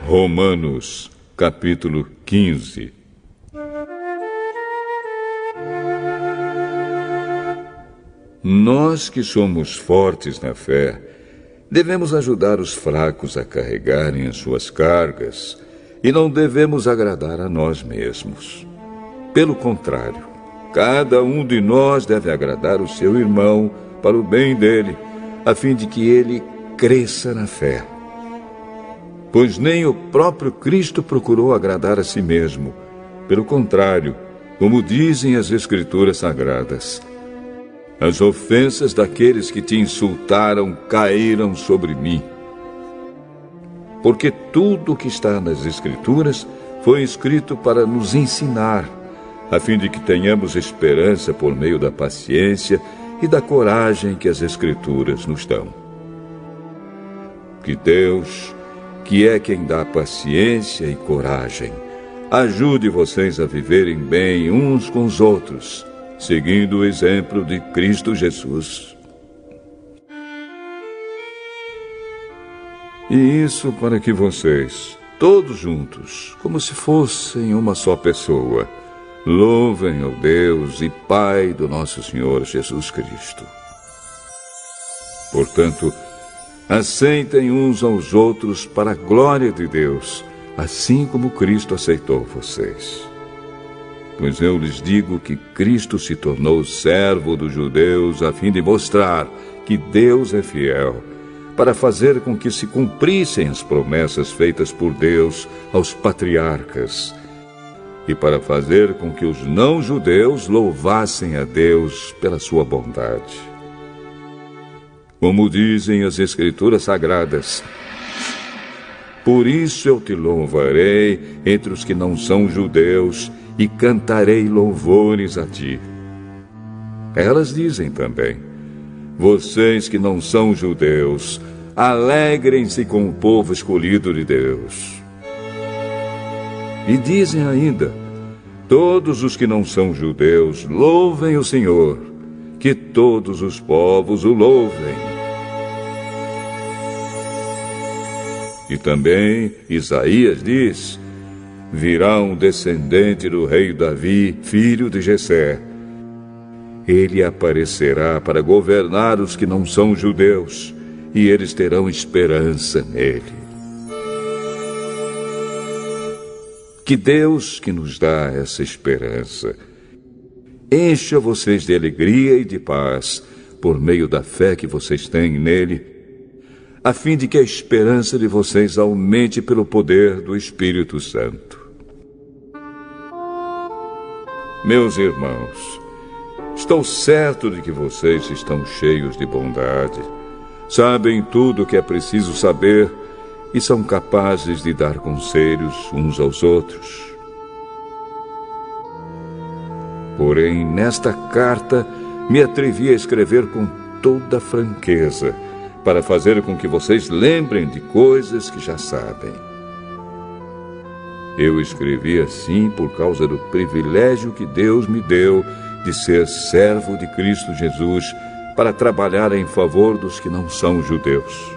Romanos, capítulo 15. Nós que somos fortes na fé, devemos ajudar os fracos a carregarem as suas cargas e não devemos agradar a nós mesmos. Pelo contrário, cada um de nós deve agradar o seu irmão para o bem dele, a fim de que ele cresça na fé. Pois nem o próprio Cristo procurou agradar a si mesmo. Pelo contrário, como dizem as Escrituras Sagradas, as ofensas daqueles que te insultaram caíram sobre mim. Porque tudo o que está nas Escrituras foi escrito para nos ensinar, a fim de que tenhamos esperança por meio da paciência e da coragem que as Escrituras nos dão. Que Deus, que é quem dá paciência e coragem, ajude vocês a viverem bem uns com os outros, seguindo o exemplo de Cristo Jesus. E isso para que vocês, todos juntos, como se fossem uma só pessoa, louvem ao Deus e Pai do nosso Senhor Jesus Cristo. Portanto, aceitem uns aos outros para a glória de Deus, assim como Cristo aceitou vocês. Pois eu lhes digo que Cristo se tornou servo dos judeus a fim de mostrar que Deus é fiel, para fazer com que se cumprissem as promessas feitas por Deus aos patriarcas, e para fazer com que os não-judeus louvassem a Deus pela sua bondade. Como dizem as Escrituras Sagradas, por isso eu te louvarei entre os que não são judeus e cantarei louvores a ti. Elas dizem também, vocês que não são judeus, alegrem-se com o povo escolhido de Deus. E dizem ainda, todos os que não são judeus, louvem o Senhor, que todos os povos o louvem. E também Isaías diz, virá um descendente do rei Davi, filho de Jessé. Ele aparecerá para governar os que não são judeus, e eles terão esperança nele. Que Deus, que nos dá essa esperança, encha vocês de alegria e de paz, por meio da fé que vocês têm nele, a fim de que a esperança de vocês aumente pelo poder do Espírito Santo. Meus irmãos, estou certo de que vocês estão cheios de bondade, sabem tudo o que é preciso saber e são capazes de dar conselhos uns aos outros. Porém, nesta carta, me atrevi a escrever com toda franqueza, para fazer com que vocês lembrem de coisas que já sabem. Eu escrevi assim por causa do privilégio que Deus me deu de ser servo de Cristo Jesus para trabalhar em favor dos que não são judeus.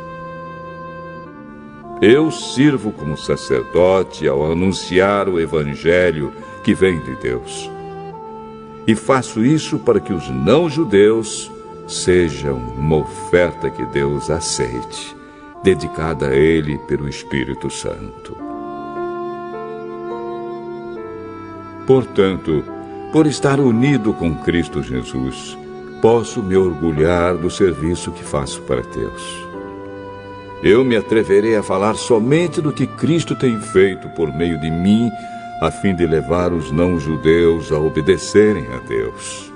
Eu sirvo como sacerdote ao anunciar o Evangelho que vem de Deus. E faço isso para que os não-judeus sejam uma oferta que Deus aceite, dedicada a Ele pelo Espírito Santo. Portanto, por estar unido com Cristo Jesus, posso me orgulhar do serviço que faço para Deus. Eu me atreverei a falar somente do que Cristo tem feito por meio de mim, a fim de levar os não-judeus a obedecerem a Deus.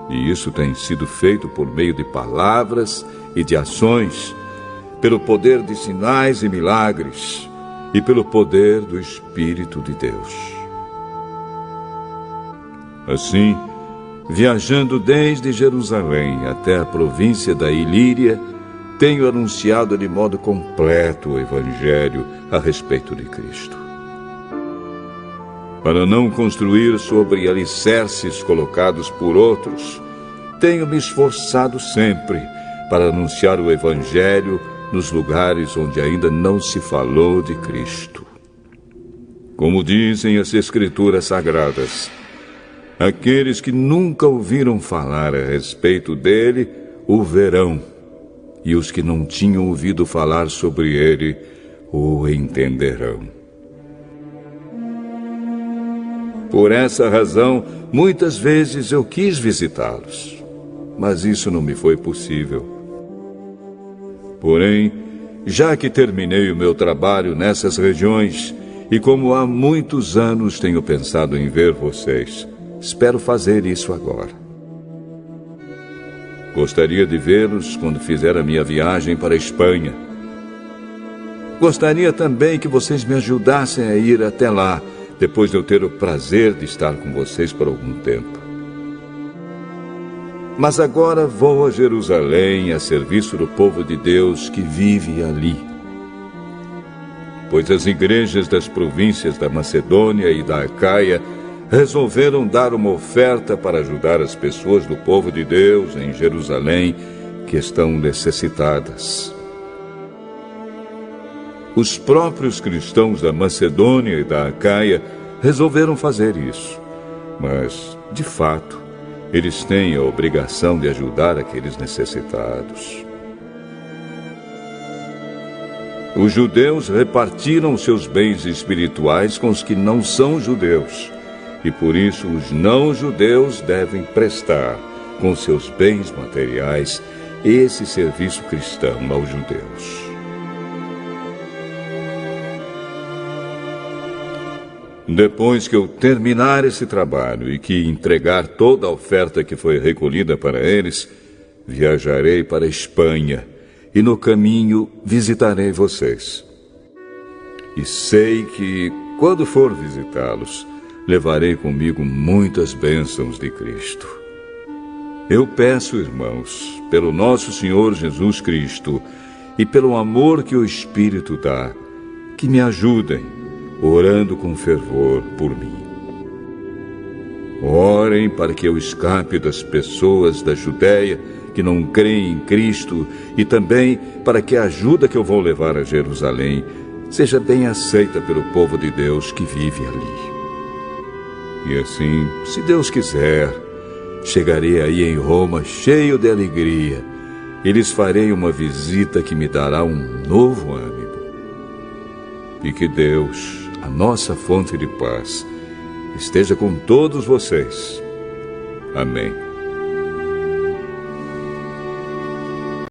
E isso tem sido feito por meio de palavras e de ações, pelo poder de sinais e milagres, e pelo poder do Espírito de Deus. Assim, viajando desde Jerusalém até a província da Ilíria, tenho anunciado de modo completo o Evangelho a respeito de Cristo. Para não construir sobre alicerces colocados por outros, tenho me esforçado sempre para anunciar o Evangelho nos lugares onde ainda não se falou de Cristo. Como dizem as Escrituras Sagradas, aqueles que nunca ouviram falar a respeito dele o verão, e os que não tinham ouvido falar sobre ele o entenderão. Por essa razão, muitas vezes eu quis visitá-los, mas isso não me foi possível. Porém, já que terminei o meu trabalho nessas regiões, e como há muitos anos tenho pensado em ver vocês, espero fazer isso agora. Gostaria de vê-los quando fizer a minha viagem para a Espanha. Gostaria também que vocês me ajudassem a ir até lá, depois de eu ter o prazer de estar com vocês por algum tempo. Mas agora vou a Jerusalém a serviço do povo de Deus que vive ali. Pois as igrejas das províncias da Macedônia e da Acaia resolveram dar uma oferta para ajudar as pessoas do povo de Deus em Jerusalém que estão necessitadas. Os próprios cristãos da Macedônia e da Acaia resolveram fazer isso, mas, de fato, eles têm a obrigação de ajudar aqueles necessitados. Os judeus repartiram seus bens espirituais com os que não são judeus, e por isso os não-judeus devem prestar, com seus bens materiais, esse serviço cristão aos judeus. Depois que eu terminar esse trabalho e que entregar toda a oferta que foi recolhida para eles, viajarei para a Espanha e no caminho visitarei vocês. E sei que, quando for visitá-los, levarei comigo muitas bênçãos de Cristo. Eu peço, irmãos, pelo nosso Senhor Jesus Cristo e pelo amor que o Espírito dá, que me ajudem, orando com fervor por mim. Orem para que eu escape das pessoas da Judéia que não creem em Cristo e também para que a ajuda que eu vou levar a Jerusalém seja bem aceita pelo povo de Deus que vive ali. E assim, se Deus quiser, chegarei aí em Roma cheio de alegria e lhes farei uma visita que me dará um novo ânimo. E que Deus, a nossa fonte de paz, esteja com todos vocês. Amém.